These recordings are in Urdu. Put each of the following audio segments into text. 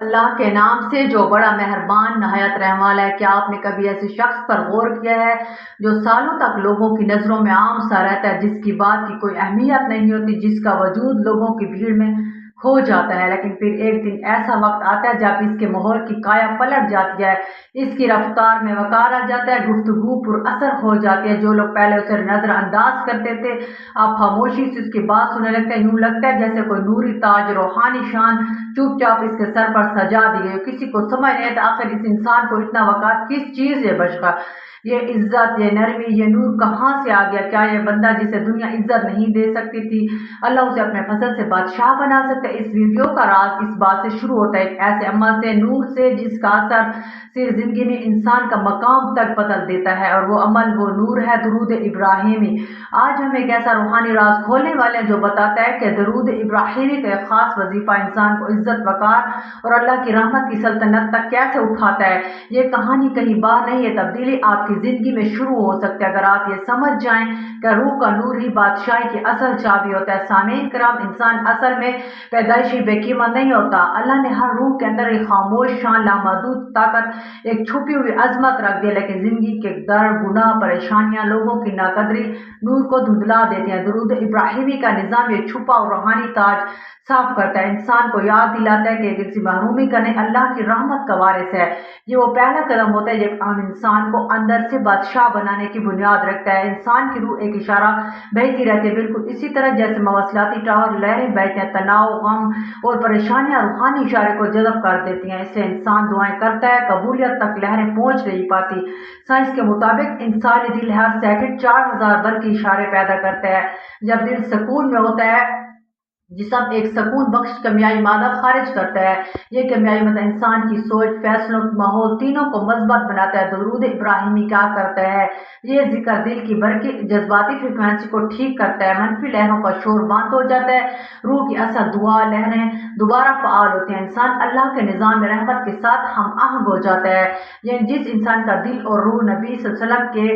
اللہ کے نام سے جو بڑا مہربان نہایت رحم والا ہے۔ کیا آپ نے کبھی ایسے شخص پر غور کیا ہے جو سالوں تک لوگوں کی نظروں میں عام سا رہتا ہے، جس کی بات کی کوئی اہمیت نہیں ہوتی، جس کا وجود لوگوں کی بھیڑ میں کھو جاتا ہے، لیکن پھر ایک دن ایسا وقت آتا ہے جب اس کے ماحول کی کایا پلٹ جاتی ہے، اس کی رفتار میں وقار آ جاتا ہے، گفتگو پر اثر ہو جاتی ہے۔ جو لوگ پہلے اسے نظر انداز کرتے تھے اب خاموشی سے اس کی بات سننے لگتے ہیں۔ یوں لگتا ہے جیسے کوئی نوری تاج، روحانی شان چپ چاپ اس کے سر پر سجا دی گئی۔ کسی کو سمجھ نہیں آتا آخر اس انسان کو اتنا وقار کس چیز سے بخشا، یہ عزت، یہ نرمی، یہ نور کہاں سے آ گیا؟ کیا یہ بندہ جسے دنیا عزت نہیں دے سکتی تھی، اللہ اسے اپنے فضل سے بادشاہ بنا سکتا ہے؟ اس ویڈیو کا راز اس بات سے شروع ہوتا ہے، ایک ایسے عمل سے، نور سے، جس کا اثر صرف زندگی میں انسان کا مقام تک بدل دیتا ہے، اور وہ عمل، وہ نور ہے درود ابراہیمی۔ آج ہم ایک ایسا روحانی راز کھولنے والے ہیں جو بتاتا ہے کہ درود ابراہیمی کا ایک خاص وظیفہ انسان کو عزت، وقار اور اللہ کی رحمت کی سلطنت تک کیسے اٹھاتا ہے۔ یہ کہانی کہیں باہر نہیں ہے، تبدیلی آپ کی زندگی میں شروع ہو سکتی ہے اگر آپ یہ سمجھ جائیں کہ روح کا نور ہی بادشاہی کی اصل چابی ہوتا ہے۔ سامعین کرام، انسان اصل میں پیدائشی بے قیمت نہیں ہوتا۔ اللہ نے ہر روح کے اندر ایک خاموش شان، لامحدود طاقت، ایک چھپی ہوئی عظمت رکھ دی ہے، لیکن زندگی کے درد، گناہ، پریشانیاں، لوگوں کی ناقدری نور کو دھندلا دیتے ہیں۔ درود ابراہیمی کا نظام یہ چھپا اور روحانی تاج صاف کرتا ہے، انسان کو یاد دلاتا ہے کہ کسی محرومی کا نہیں، اللہ کی رحمت کا وارث ہے۔ یہ وہ پہلا قدم ہوتا ہے جو عام انسان کو اندر سے بادشاہ بنانے کی بنیاد رکھتا ہے۔ انسان کی روح ایک اشارہ بہتی رہتی ہے، بالکل اسی طرح جیسے مواصلاتی ٹاور لہریں بہتے ہیں، تناؤ، غم اور پریشانیاں روحانی اشارے کو جذب کر دیتی ہیں، اس سے انسان دعائیں کرتا ہے، قبولیت تک لہریں پہنچ نہیں پاتی۔ سائنس کے مطابق انسانی دل ہر سیکنڈ 4000 برقی اشارے پیدا کرتا ہے۔ جب دل سکون میں ہوتا ہے، جسم ایک سکون بخش کیمیائی مادہ خارج کرتا ہے، یہ کیمیائی مادہ انسان کی سوچ، فیصلوں، ماحول تینوں کو مثبت بناتا ہے۔ درود ابراہیمی کیا کرتا ہے؟ یہ ذکر دل کی برقی جذباتی فریکوینسی کو ٹھیک کرتا ہے، منفی لہروں کا شور بند ہو جاتا ہے، روح کی اصل دعا لہریں دوبارہ فعال ہوتی ہیں، انسان اللہ کے نظام رحمت کے ساتھ ہم آہنگ ہو جاتا ہے۔ یعنی جس انسان کا دل اور روح نبی صلی اللہ علیہ وسلم کے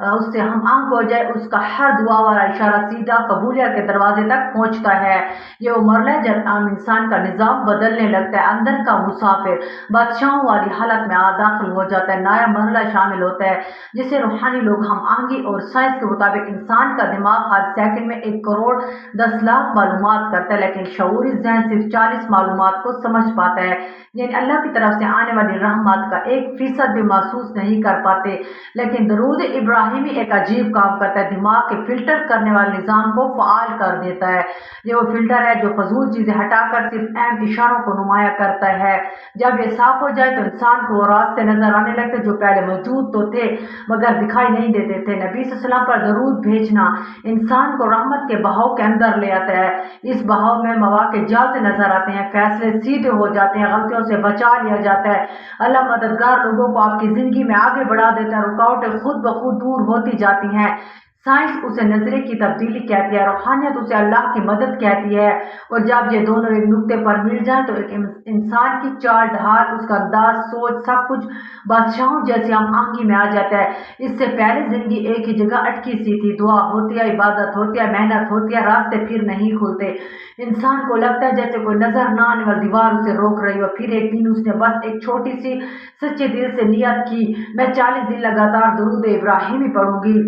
اس سے ہم آہنگ ہو جائے، اس کا ہر دعا والا اشارہ سیدھا قبولیت کے دروازے تک پہنچتا ہے۔ یہ وہ مرحلہ ہے جب عام انسان کا نظام بدلنے لگتا ہے، اندر کا مسافر بادشاہوں والی حالت میں داخل ہو جاتا ہے۔ نیا مرحلہ شامل ہوتا ہے جسے روحانی لوگ ہم آہنگی، اور سائنس کے مطابق انسان کا دماغ ہر سیکنڈ میں 1,10,00,000 معلومات کرتا ہے، لیکن شعوری ذہن صرف 40 معلومات کو سمجھ پاتا ہے۔ یعنی اللہ کی طرف سے آنے والی رحمت کا 1% بھی محسوس نہیں کر پاتے۔ لیکن درود ابراہیمی ایک عجیب کام کرتا ہے، دماغ کے فلٹر کرنے والے نظام کو فعال کر دیتا ہے۔ یہ وہ فلٹر ہے جو فضول چیزیں ہٹا کر صرف اہم اشاروں کو نمایاں کرتا ہے۔ جب یہ صاف ہو جائے تو انسان کو وہ راستے نظر آنے لگتے جو پہلے موجود تو تھے مگر دکھائی نہیں دیتے تھے۔ نبی صلی اللہ علیہ وسلم پر درود بھیجنا انسان کو رحمت کے بہاؤ کے اندر لے آتا ہے، اس بہاؤ میں مواقع جلد نظر آتے ہیں، فیصلے سیدھے ہو جاتے ہیں، غلطیوں سے بچا لیا جاتا ہے، اللہ مددگار لوگوں کو آپ کی زندگی میں آگے بڑھا دیتا ہے، رکاوٹیں خود بخود دور ہوتی جاتی ہیں۔ سائنس اسے نظریے کی تبدیلی کہتی ہے، روحانیت اسے اللہ کی مدد کہتی ہے، اور جب یہ دونوں ایک نقطے پر مل جائیں تو ایک انسان کی چال ڈھال، اس کا انداز، سوچ، سب کچھ بادشاہوں جیسی ہم آہنگی میں آ جاتا ہے۔ اس سے پہلے زندگی ایک ہی جگہ اٹکی سی تھی، دعا ہوتی ہے، عبادت ہوتی ہے، محنت ہوتی ہے، راستے پھر نہیں کھلتے، انسان کو لگتا ہے جیسے کوئی نظر نہ آنے والی دیوار اسے روک رہی ہو۔ پھر ایک دن اس نے بس ایک چھوٹی سی سچے دل سے نیت کی، میں 40 دن لگاتار درود ابراہیمی پڑھوں گی،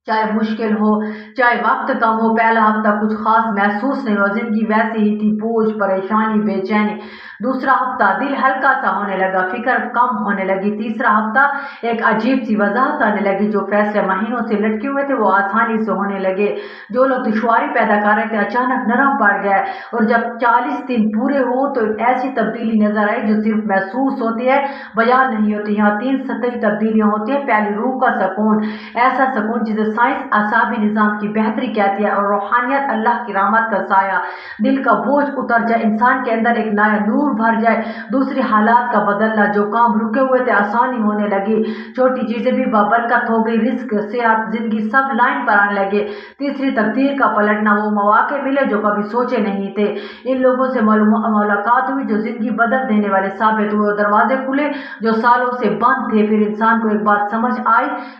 چاہے مشکل ہو، چاہے وقت کم ہو۔ پہلا ہفتہ کچھ خاص محسوس نہیں ہوا، زندگی ویسی ہی تھی، بوجھ، پریشانی، بے چینی۔ دوسرا ہفتہ دل ہلکا سا ہونے لگا، فکر کم ہونے لگی۔ تیسرا ہفتہ ایک عجیب سی وضاحت آنے لگی، جو فیصلے مہینوں سے لٹکے ہوئے تھے وہ آسانی سے ہونے لگے، جو لوگ دشواری پیدا کر رہے تھے اچانک نرم پڑ گئے۔ اور جب 40 دن پورے ہو تو ایک ایسی تبدیلی نظر آئی جو صرف محسوس ہوتی ہے، بیان نہیں ہوتی۔ یہاں 3 سطحی تبدیلیاں ہوتی ہیں۔ پہلی، روح کا سکون، ایسا سکون جسے سائنس اعصابی نظام کی بہتری کہتی ہے، اور روحانیت اللہ کی رحمت کا سایہ، دل کا بوجھ اتر جائے، انسان کے اندر ایک نیا نور بھر جائے۔ دوسری، حالات کا بدلنا، جو کام رکے ہوئے تھے آسانی ہونے لگی، چھوٹی چیزیں بھی بابرکت ہو گئی، رزق، صحت، زندگی سب لائن پر آنے لگے۔ تیسری، تقدیر کا پلٹنا، وہ مواقع ملے جو کبھی سوچے نہیں تھے، ان لوگوں سے ملاقات ہوئی جو زندگی بدل دینے والے ثابت ہوئے، اور دروازے کھلے جو سالوں سے بند تھے۔ پھر انسان کو ایک بات سمجھ آئی،